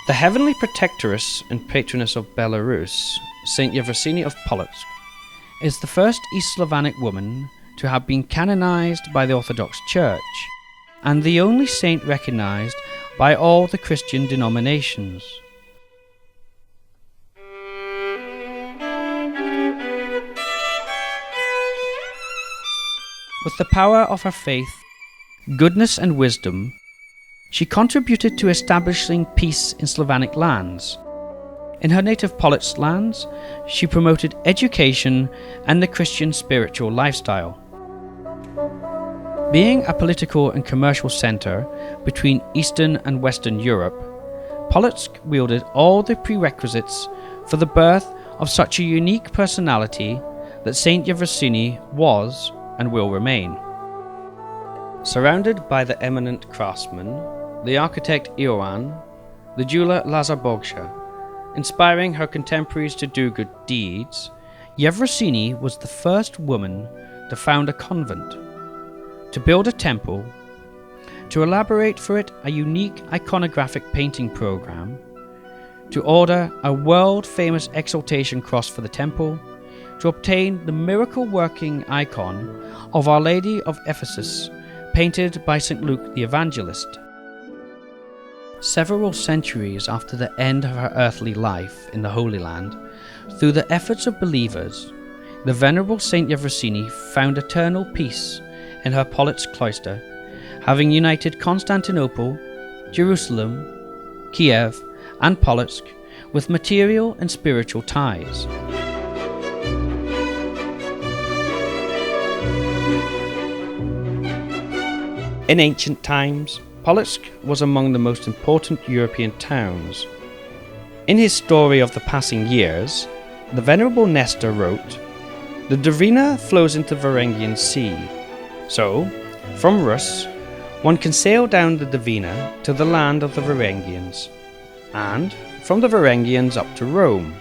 The heavenly protectress and patroness of Belarus, Saint Euphrosyne of Polotsk, is the first East Slavonic woman to have been canonized by the Orthodox Church, and the only saint recognized by all the Christian denominations. With the power of her faith, goodness and wisdom, she contributed to establishing peace in Slavonic lands. In her native Polotsk lands, she promoted education and the Christian spiritual lifestyle. Being a political and commercial center between Eastern and Western Europe, Polotsk wielded all the prerequisites for the birth of such a unique personality that Saint Euphrosyne was and will remain. Surrounded by the eminent craftsmen, the architect Ioan, the jeweler Lazar Bogsha, inspiring her contemporaries to do good deeds, Euphrosyne was the first woman to found a convent, to build a temple, to elaborate for it a unique iconographic painting program, to order a world-famous exaltation cross for the temple, to obtain the miracle-working icon of Our Lady of Ephesus, painted by St. Luke the Evangelist. Several centuries after the end of her earthly life in the Holy Land, through the efforts of believers, the Venerable Saint Euphrosyne found eternal peace in her Polotsk cloister, having united Constantinople, Jerusalem, Kiev, and Polotsk with material and spiritual ties. In ancient times, Polotsk was among the most important European towns. In his story of the passing years, the Venerable Nestor wrote, "The Dvina flows into the Varangian Sea. So, from Rus, one can sail down the Dvina to the land of the Varangians, and from the Varangians up to Rome.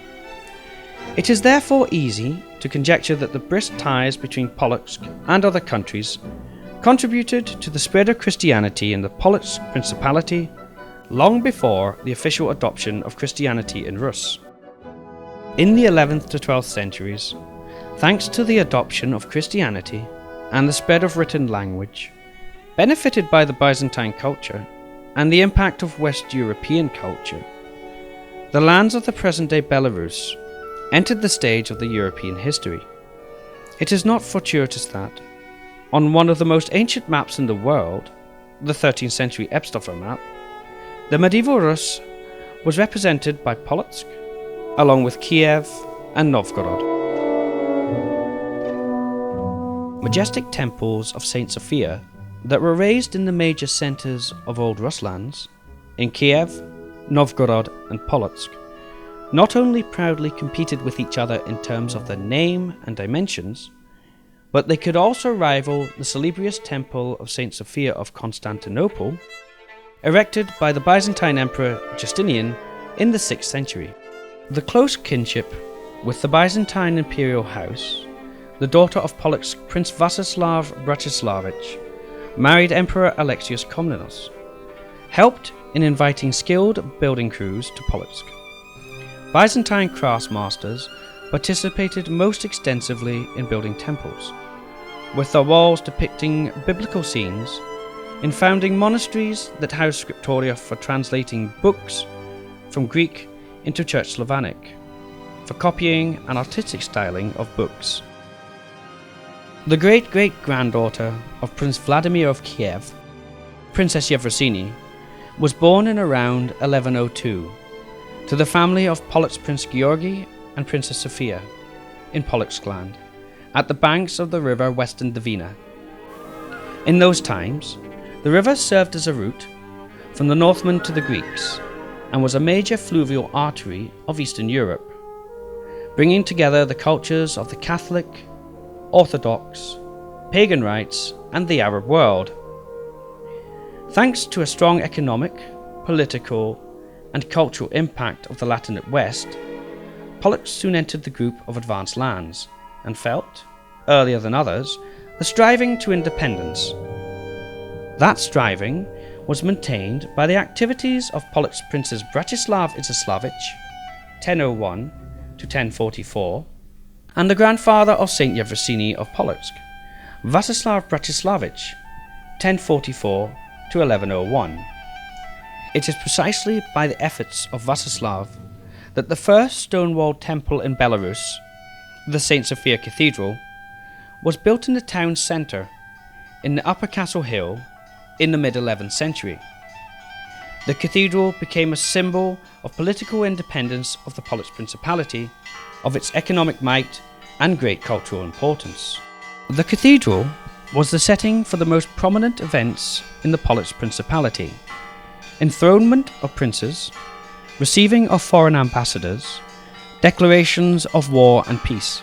It is therefore easy to conjecture that the brisk ties between Polotsk and other countries contributed to the spread of Christianity in the Polotsk Principality long before the official adoption of Christianity in Rus. In the 11th to 12th centuries, thanks to the adoption of Christianity and the spread of written language, benefited by the Byzantine culture and the impact of West European culture, the lands of the present-day Belarus entered the stage of the European history. It is not fortuitous that, on one of the most ancient maps in the world, the 13th century Epstoffer map, the medieval Rus was represented by Polotsk, along with Kiev and Novgorod. Majestic temples of Saint Sophia that were raised in the major centers of old Rus lands, in Kiev, Novgorod and Polotsk, not only proudly competed with each other in terms of their name and dimensions, but they could also rival the salubrious temple of Saint Sophia of Constantinople, erected by the Byzantine Emperor Justinian in the 6th century. The close kinship with the Byzantine imperial house, the daughter of Polotsk Prince Vacislav Bratislavich, married Emperor Alexius Komnenos, helped in inviting skilled building crews to Polotsk. Byzantine craftsmasters participated most extensively in building temples, with their walls depicting biblical scenes, in founding monasteries that housed scriptoria for translating books from Greek into Church Slavonic, for copying and artistic styling of books. The great-great-granddaughter of Prince Vladimir of Kiev, Princess Euphrosyne, was born in around 1102 to the family of Polotsk Prince Georgi and Princess Sophia in Polotsk land, at the banks of the river Western Dvina. In those times, the river served as a route from the Northmen to the Greeks and was a major fluvial artery of Eastern Europe, bringing together the cultures of the Catholic, Orthodox, pagan rites and the Arab world. Thanks to a strong economic, political and cultural impact of the Latinate West, Polotsk soon entered the group of advanced lands and felt, earlier than others, the striving to independence. That striving was maintained by the activities of Polotsk princes Bratislav Izaslavich, 1001 to 1044, and the grandfather of Saint Euphrosyne of Polotsk, Vacislav Bratislavich, 1044 to 1101. It is precisely by the efforts of Vacislav that the first stone-walled temple in Belarus, the St. Sophia Cathedral, was built in the town centre in the Upper Castle Hill in the mid-11th century. The cathedral became a symbol of political independence of the Polotsk Principality, of its economic might and great cultural importance. The cathedral was the setting for the most prominent events in the Polotsk Principality: enthronement of princes, receiving of foreign ambassadors, declarations of war and peace.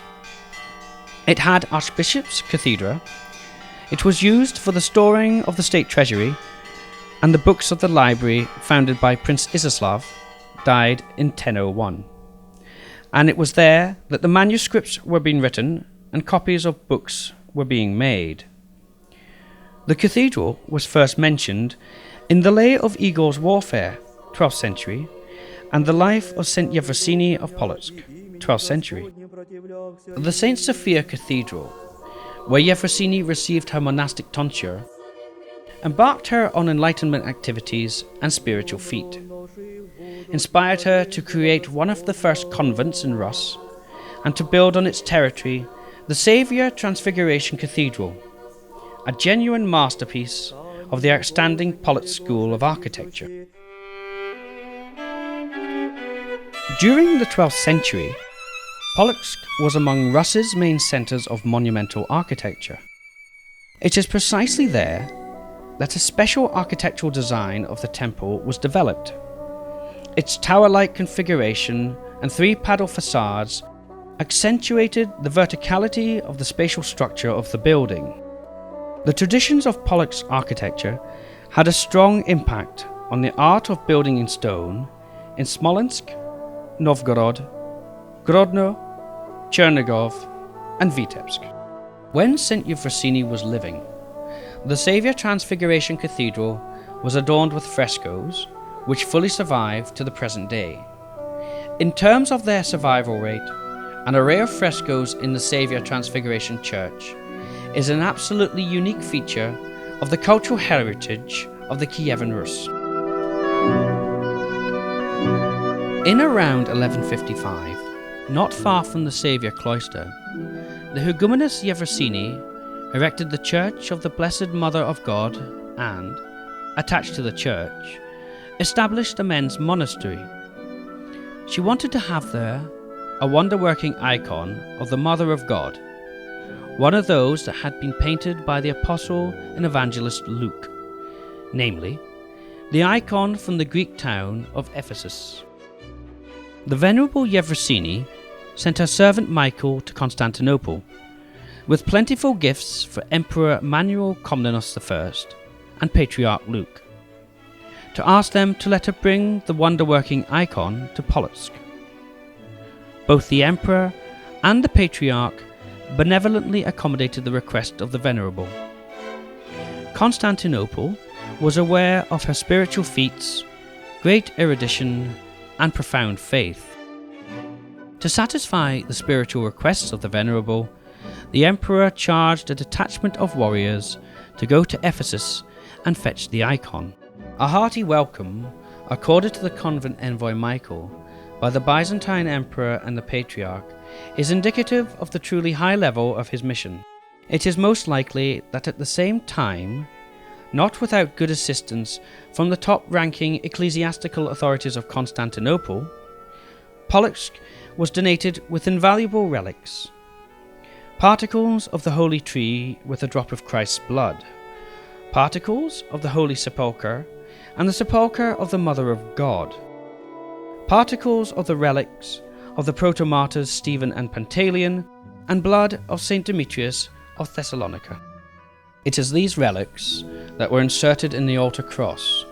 It had Archbishop's Cathedra. It was used for the storing of the state treasury and the books of the library founded by Prince Iziaslav, died in 1001. And it was there that the manuscripts were being written and copies of books were being made. The cathedral was first mentioned in the Lay of Igor's Warfare, 12th century, and the Life of St. Euphrosyne of Polotsk, 12th century. The St. Sophia Cathedral, where Euphrosyne received her monastic tonsure, embarked her on enlightenment activities and spiritual feat, inspired her to create one of the first convents in Rus, and to build on its territory the Saviour Transfiguration Cathedral, a genuine masterpiece of the outstanding Polotsk school of architecture. During the 12th century, Polotsk was among Rus's main centres of monumental architecture. It is precisely there that a special architectural design of the temple was developed. Its tower-like configuration and three-paddle facades accentuated the verticality of the spatial structure of the building. The traditions of Polotsk architecture had a strong impact on the art of building in stone in Smolensk, Novgorod, Grodno, Chernigov, and Vitebsk. When St. Euphrosyne was living, the Saviour Transfiguration Cathedral was adorned with frescoes, which fully survive to the present day. In terms of their survival rate, an array of frescoes in the Saviour Transfiguration Church is an absolutely unique feature of the cultural heritage of the Kievan Rus. In around 1155, not far from the Saviour Cloister, the Huguenotess Euphrosyne erected the Church of the Blessed Mother of God and, attached to the church, established a men's monastery. She wanted to have there a wonder-working icon of the Mother of God, one of those that had been painted by the Apostle and Evangelist Luke, namely, the icon from the Greek town of Ephesus. The Venerable Euphrosyne sent her servant Michael to Constantinople, with plentiful gifts for Emperor Manuel Komnenos I and Patriarch Luke, to ask them to let her bring the wonder-working icon to Polotsk. Both the Emperor and the Patriarch benevolently accommodated the request of the Venerable. Constantinople was aware of her spiritual feats, great erudition, and profound faith. To satisfy the spiritual requests of the Venerable, the Emperor charged a detachment of warriors to go to Ephesus and fetch the icon. A hearty welcome accorded to the convent envoy Michael by the Byzantine Emperor and the Patriarch is indicative of the truly high level of his mission. It is most likely that at the same time, not without good assistance from the top-ranking ecclesiastical authorities of Constantinople, Polotsk was donated with invaluable relics: particles of the holy tree with a drop of Christ's blood, particles of the Holy Sepulchre and the Sepulchre of the Mother of God, particles of the relics of the protomartyrs Stephen and Pantaleon, and blood of St. Demetrius of Thessalonica. It is these relics that were inserted in the altar cross,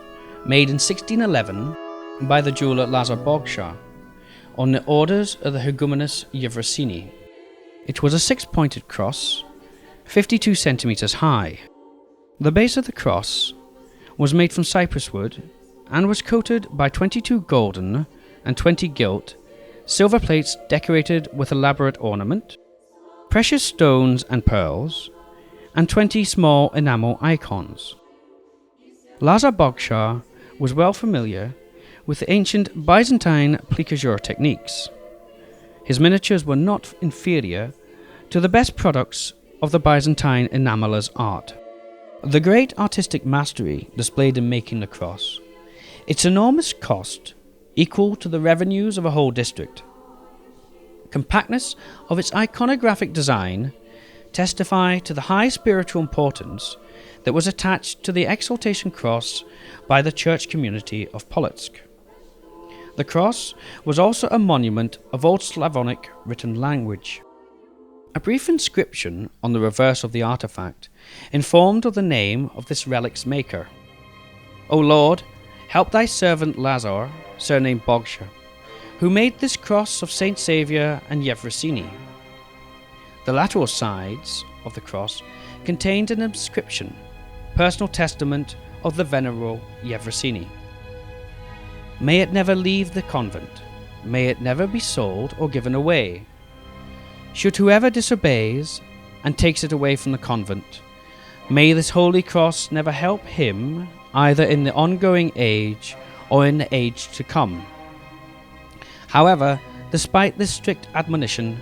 made in 1611 by the jeweller Lazar Bogsha, on the orders of the Huguenotess Euphrosyne. It was a six-pointed cross, 52 centimeters high. The base of the cross was made from cypress wood and was coated by 22 golden and 20 gilt silver plates decorated with elaborate ornament, precious stones and pearls, and 20 small enamel icons. Lazar Bogsha was well familiar with the ancient Byzantine plicature techniques. His miniatures were not inferior to the best products of the Byzantine enameller's art. The great artistic mastery displayed in making the cross, its enormous cost equal to the revenues of a whole district, compactness of its iconographic design testify to the high spiritual importance that was attached to the exaltation cross by the church community of Polotsk. The cross was also a monument of Old Slavonic written language. A brief inscription on the reverse of the artifact informed of the name of this relic's maker. O Lord, help thy servant Lazar, surnamed Bogsha, who made this cross of Saint Saviour and Euphrosyne. The lateral sides of the cross contained an inscription, personal testament of the venerable Euphrosyne. May it never leave the convent, may it never be sold or given away. Should whoever disobeys and takes it away from the convent, may this holy cross never help him either in the ongoing age or in the age to come. However, despite this strict admonition,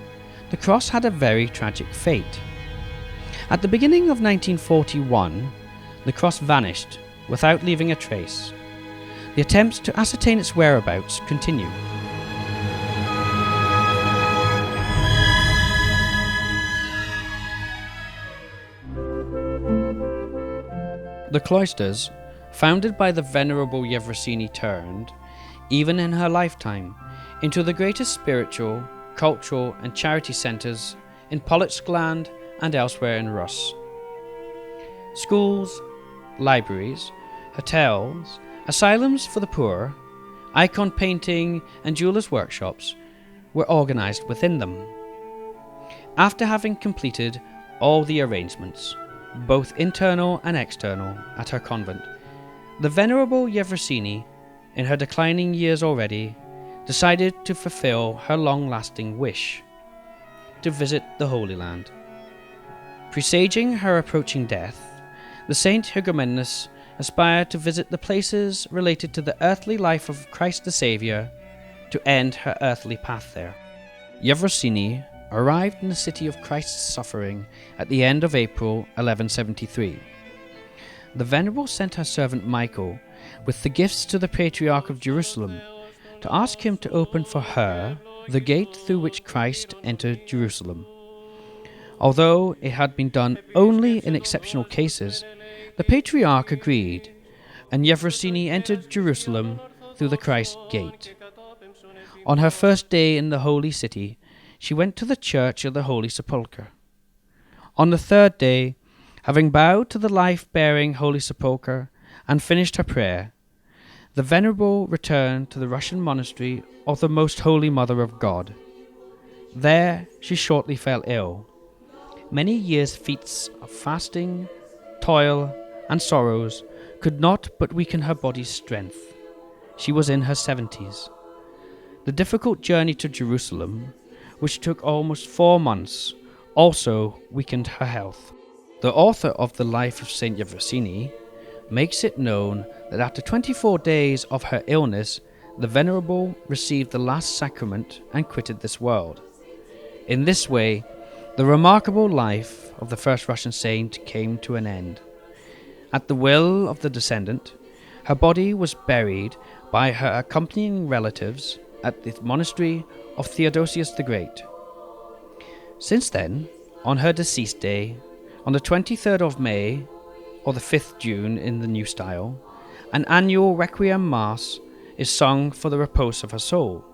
the cross had a very tragic fate. At the beginning of 1941, the cross vanished without leaving a trace. The attempts to ascertain its whereabouts continue. The cloisters, founded by the venerable Euphrosyne, turned, even in her lifetime, into the greatest spiritual, cultural and charity centres in Polotsk land and elsewhere in Rus. Schools, libraries, hotels, asylums for the poor, icon painting and jewellers' workshops were organised within them. After having completed all the arrangements, both internal and external, at her convent, the venerable Euphrosyne, in her declining years already, decided to fulfill her long-lasting wish, to visit the Holy Land. Presaging her approaching death, the Saint Higomenus aspired to visit the places related to the earthly life of Christ the Saviour, to end her earthly path there. Euphrosyne arrived in the city of Christ's suffering at the end of April 1173. The Venerable sent her servant Michael with the gifts to the Patriarch of Jerusalem to ask him to open for her the gate through which Christ entered Jerusalem. Although it had been done only in exceptional cases, the Patriarch agreed, and Euphrosyne entered Jerusalem through the Christ gate. On her first day in the Holy City, she went to the Church of the Holy Sepulchre. On the third day, having bowed to the life-bearing Holy Sepulchre and finished her prayer, the Venerable returned to the Russian monastery of the Most Holy Mother of God. There she shortly fell ill. Many years' feats of fasting, toil, and sorrows could not but weaken her body's strength. She was in her 70s. The difficult journey to Jerusalem, which took almost 4 months, also weakened her health. The author of the Life of Saint Euphrosyne makes it known that after 24 days of her illness, the Venerable received the last sacrament and quitted this world. In this way, the remarkable life of the first Russian saint came to an end. At the will of the descendant, her body was buried by her accompanying relatives at the monastery of Theodosius the Great. Since then, on her deceased day, on the 23rd of May, or the 5th June in the new style, an annual Requiem Mass is sung for the repose of her soul.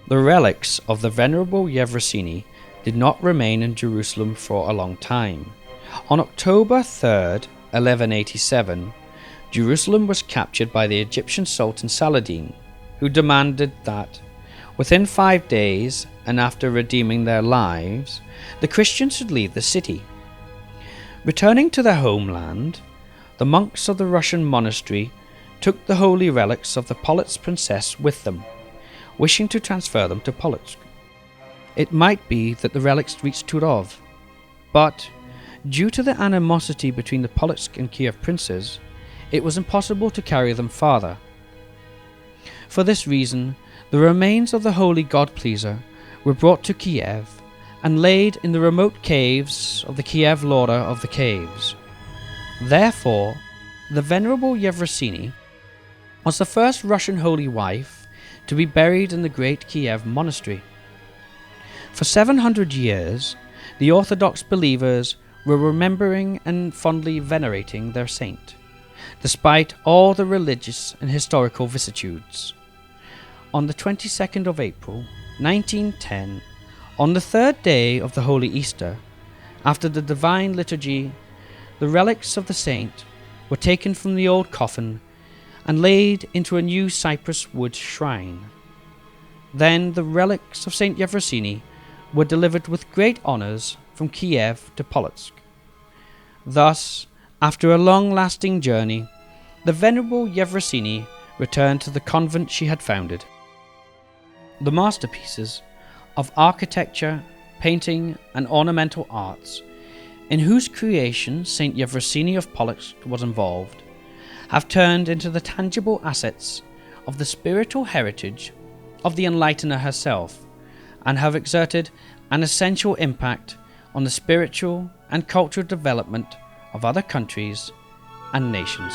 The relics of the Venerable Euphrosyne did not remain in Jerusalem for a long time. On October 3rd, 1187, Jerusalem was captured by the Egyptian Sultan Saladin, who demanded that, within 5 days and after redeeming their lives, the Christians should leave the city. Returning to their homeland, the monks of the Russian monastery took the holy relics of the Polotsk princess with them, wishing to transfer them to Polotsk. It might be that the relics reached Turów, but due to the animosity between the Polotsk and Kiev princes, it was impossible to carry them farther. For this reason, the remains of the holy God-pleaser were brought to Kiev and laid in the remote caves of the Kiev Order of the Caves. Therefore, the Venerable Euphrosyne was the first Russian holy wife to be buried in the great Kiev monastery. For 700 years, the Orthodox believers were remembering and fondly venerating their saint, despite all the religious and historical vicissitudes. On the 22nd of April, 1910, on the third day of the Holy Easter, after the Divine Liturgy, the relics of the saint were taken from the old coffin and laid into a new cypress wood shrine. Then the relics of Saint Euphrosyne were delivered with great honours from Kiev to Polotsk. Thus, after a long-lasting journey, the Venerable Euphrosyne returned to the convent she had founded. The masterpieces of architecture, painting, and ornamental arts, in whose creation Saint Euphrosyne of Polotsk was involved, have turned into the tangible assets of the spiritual heritage of the Enlightener herself, and have exerted an essential impact on the spiritual and cultural development of other countries and nations.